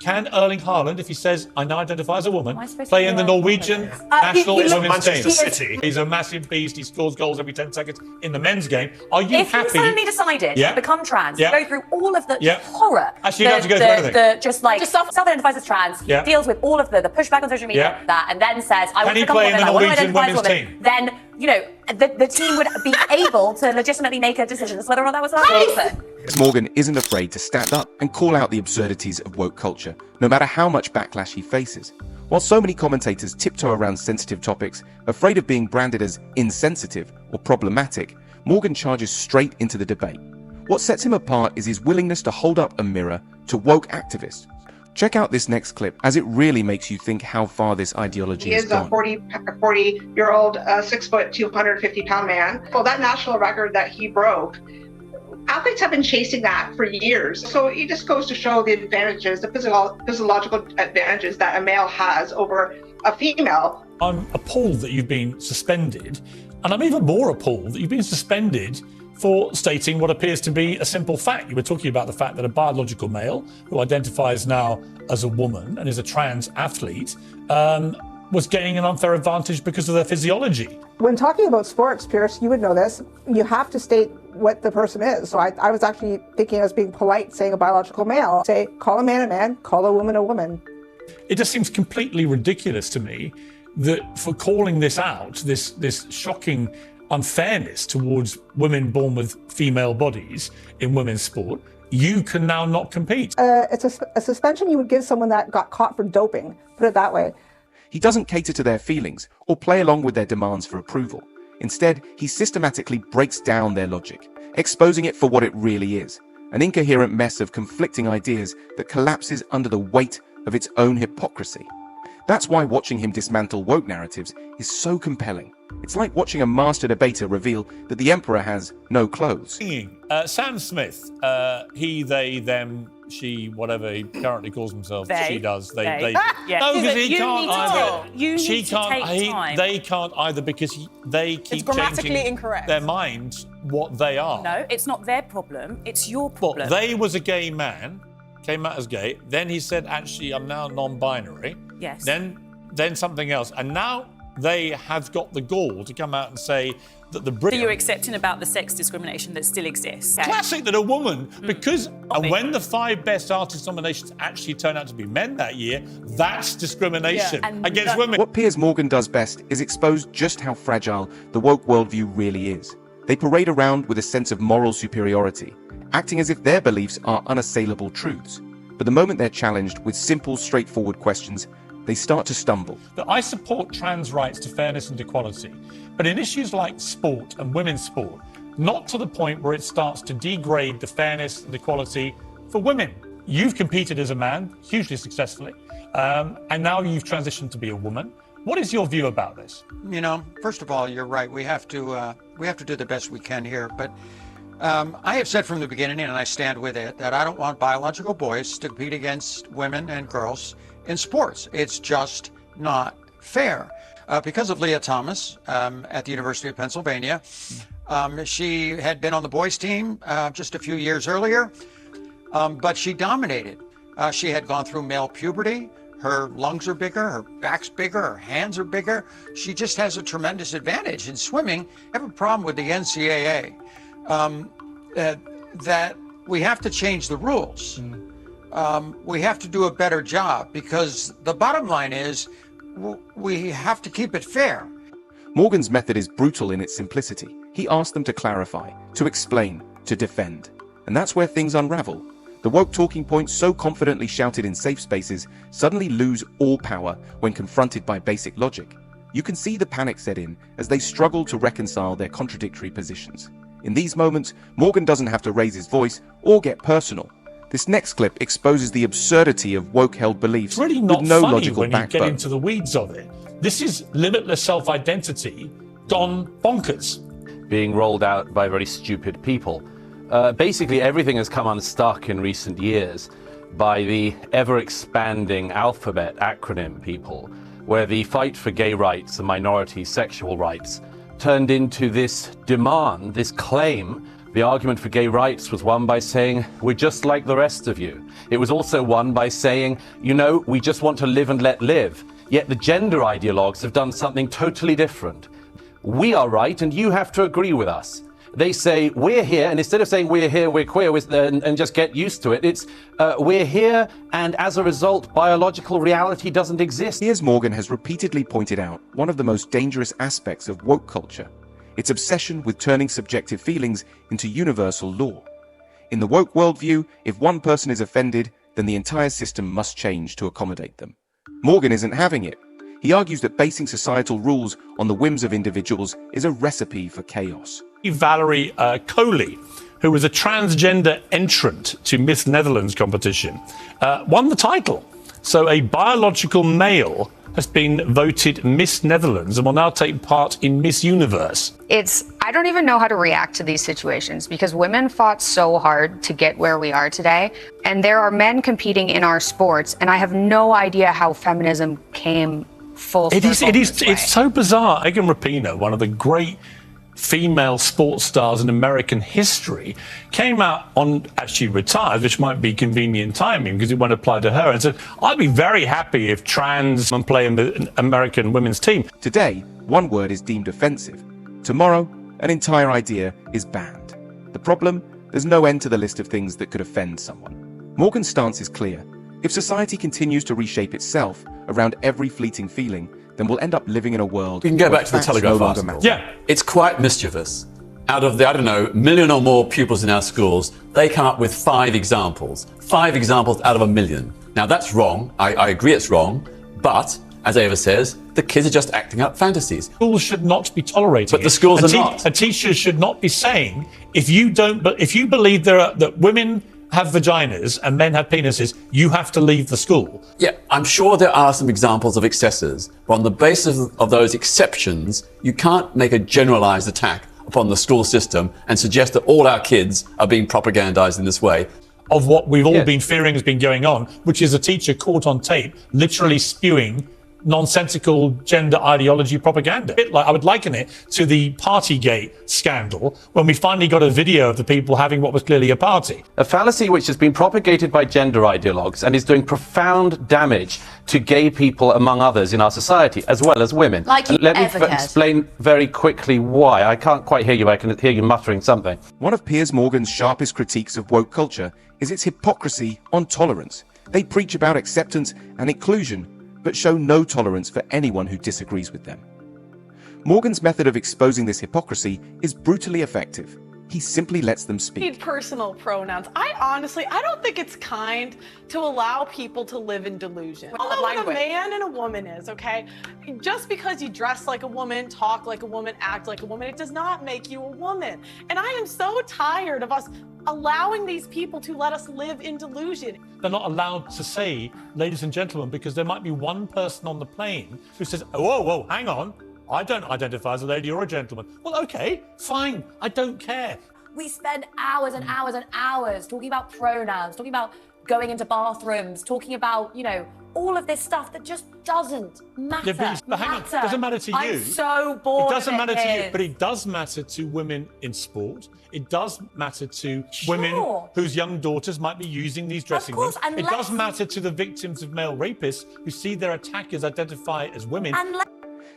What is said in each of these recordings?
Can Erling Haaland, if he says, I now identify as a woman, play in the Norwegian national women's team? He's a massive beast. He scores goals every 10 seconds in the men's game. Are you happy? If you suddenly decided to become trans, go through all of the horror, actually, you don't have to go through anything. Just self-identifies as trans, deals with all of the pushback on social media, and then says, I want to become a woman, I want to identify as a woman, then, you know, the team would be able to legitimately make a decision as to whether or not that was happen. Morgan isn't afraid to stand up and call out the absurdities of woke culture, no matter how much backlash he faces. While so many commentators tiptoe around sensitive topics, afraid of being branded as insensitive or problematic, Morgan charges straight into the debate. What sets him apart is his willingness to hold up a mirror to woke activists. Check out this next clip, as it really makes you think how far this ideology has gone. He is a 40-year-old, 6 foot, 250-pound man. Well, that national record that he broke, athletes have been chasing that for years. So it just goes to show the advantages, the physiological advantages that a male has over a female. I'm appalled that you've been suspended, and I'm even more appalled that you've been suspended for stating what appears to be a simple fact. You were talking about the fact that a biological male who identifies now as a woman and is a trans athlete was gaining an unfair advantage because of their physiology. When talking about sports, Piers, you would know this, you have to state what the person is. So I was actually thinking I was being polite saying a biological male. Say, call a man, call a woman a woman. It just seems completely ridiculous to me that for calling this out, this shocking unfairness towards women born with female bodies in women's sport, you can now not compete. It's a suspension you would give someone that got caught for doping, put it that way. He doesn't cater to their feelings or play along with their demands for approval. Instead, he systematically breaks down their logic, exposing it for what it really is, an incoherent mess of conflicting ideas that collapses under the weight of its own hypocrisy. That's why watching him dismantle woke narratives is so compelling. It's like watching a master debater reveal that the emperor has no clothes. Sam Smith, he, they, them, she, whatever he currently calls himself, she does, they. Yeah. No, because he can't either. She can't, they can't either because they keep changing incorrect. their mind what they are. No, it's not their problem, it's your problem. Well, they was a gay man, came out as gay, then he said, actually, I'm now non-binary. Yes. Then something else. And now they have got the gall to come out and say that the So you're accepting about the sex discrimination that still exists. Classic that a woman, because and when the 5 best artist nominations actually turn out to be men that year, that's discrimination against women. What Piers Morgan does best is expose just how fragile the woke worldview really is. They parade around with a sense of moral superiority, acting as if their beliefs are unassailable truths. But the moment they're challenged with simple, straightforward questions, they start to stumble. That I support trans rights to fairness and equality, but in issues like sport and women's sport, not to the point where it starts to degrade the fairness and equality for women. You've competed as a man, hugely successfully, and now you've transitioned to be a woman. What is your view about this? You know, first of all, you're right. We have to do the best we can here, but I have said from the beginning, and I stand with it, that I don't want biological boys to compete against women and girls in sports. It's just not fair. Because of Leah Thomas at the University of Pennsylvania, she had been on the boys team just a few years earlier, but she dominated. She had gone through male puberty. Her lungs are bigger, her back's bigger, her hands are bigger. She just has a tremendous advantage in swimming. I have a problem with the NCAA. That we have to change the rules. We have to do a better job, because the bottom line is we have to keep it fair. Morgan's method is brutal in its simplicity. He asks them to clarify, to explain, to defend. And that's where things unravel. The woke talking points so confidently shouted in safe spaces suddenly lose all power when confronted by basic logic. You can see the panic set in as they struggle to reconcile their contradictory positions. In these moments, Morgan doesn't have to raise his voice or get personal. This next clip exposes the absurdity of woke-held beliefs it's really not with no funny logical when you backbone. get into the weeds of it. This is limitless self-identity gone bonkers. Being rolled out by very stupid people. Basically, everything has come unstuck in recent years by the ever-expanding alphabet acronym people, where the fight for gay rights and minority sexual rights turned into this demand, this claim The argument for gay rights was won by saying, we're just like the rest of you. It was also won by saying, you know, we just want to live and let live. Yet the gender ideologues have done something totally different. We are right and you have to agree with us. They say, we're here, and instead of saying we're here, we're queer, and just get used to it, it's we're here, and as a result, biological reality doesn't exist. Piers Morgan has repeatedly pointed out one of the most dangerous aspects of woke culture, its obsession with turning subjective feelings into universal law. In the woke worldview, if one person is offended, then the entire system must change to accommodate them. Morgan isn't having it. He argues that basing societal rules on the whims of individuals is a recipe for chaos. Valerie Coley, who was a transgender entrant to Miss Netherlands competition, won the title. So a biological male has been voted Miss Netherlands and will now take part in Miss Universe. I don't even know how to react to these situations because women fought so hard to get where we are today. And there are men competing in our sports, and I have no idea how feminism came full circle. It's so bizarre. Megan Rapinoe, one of the great female sports stars in American history, came out on, actually retired, which might be convenient timing because it won't apply to her, and said, I'd be very happy if trans men play in the American women's team. Today, one word is deemed offensive. Tomorrow, an entire idea is banned. The problem? There's no end to the list of things that could offend someone. Morgan's stance is clear. If society continues to reshape itself around every fleeting feeling, then we'll end up living in a world. We can go back to the Telegraph article. Yeah. It's quite mischievous. Out of the, I don't know, million or more pupils in our schools, they come up with 5 examples. 5 examples out of 1 million. Now that's wrong. I agree it's wrong. But, as Ava says, the kids are just acting out fantasies. Schools should not be tolerating But the schools are not. A teacher should not be saying, if you believe that women have vaginas and men have penises, you have to leave the school. Yeah, I'm sure there are some examples of excesses, but on the basis of those exceptions, you can't make a generalized attack upon the school system and suggest that all our kids are being propagandized in this way. Of what we've all been fearing has been going on, which is a teacher caught on tape literally spewing nonsensical gender ideology propaganda. I would liken it to the Partygate scandal when we finally got a video of the people having what was clearly a party. A fallacy which has been propagated by gender ideologues and is doing profound damage to gay people, among others, in our society, as well as women. Let me explain very quickly why. I can't quite hear you. I can hear you muttering something. One of Piers Morgan's sharpest critiques of woke culture is its hypocrisy on tolerance. They preach about acceptance and inclusion, but show no tolerance for anyone who disagrees with them. Morgan's method of exposing this hypocrisy is brutally effective. He simply lets them speak. Personal pronouns. I don't think it's kind to allow people to live in delusion. I don't know what a man and a woman is, okay? Just because you dress like a woman, talk like a woman, act like a woman, it does not make you a woman. And I am so tired of us allowing these people to let us live in delusion. They're not allowed to say, ladies and gentlemen, because there might be one person on the plane who says, whoa, hang on. I don't identify as a lady or a gentleman. Well, okay, fine, I don't care. We spend hours and hours and hours talking about pronouns, talking about going into bathrooms, talking about, all of this stuff that just doesn't matter. Yeah, but hang on, it doesn't matter to you. I'm so bored. It doesn't matter to you, but it does matter to women in sport. It does matter to women whose young daughters might be using these dressing rooms. It does matter to the victims of male rapists who see their attackers identify as women.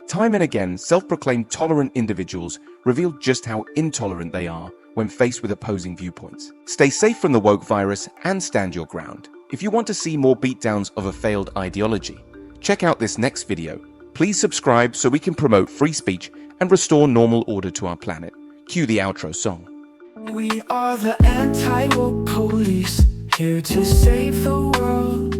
Time and again, self-proclaimed tolerant individuals reveal just how intolerant they are when faced with opposing viewpoints. Stay safe from the woke virus and stand your ground. If you want to see more beatdowns of a failed ideology, check out this next video. Please subscribe so we can promote free speech and restore normal order to our planet. Cue the outro song. We are the anti-woke police, here to save the world.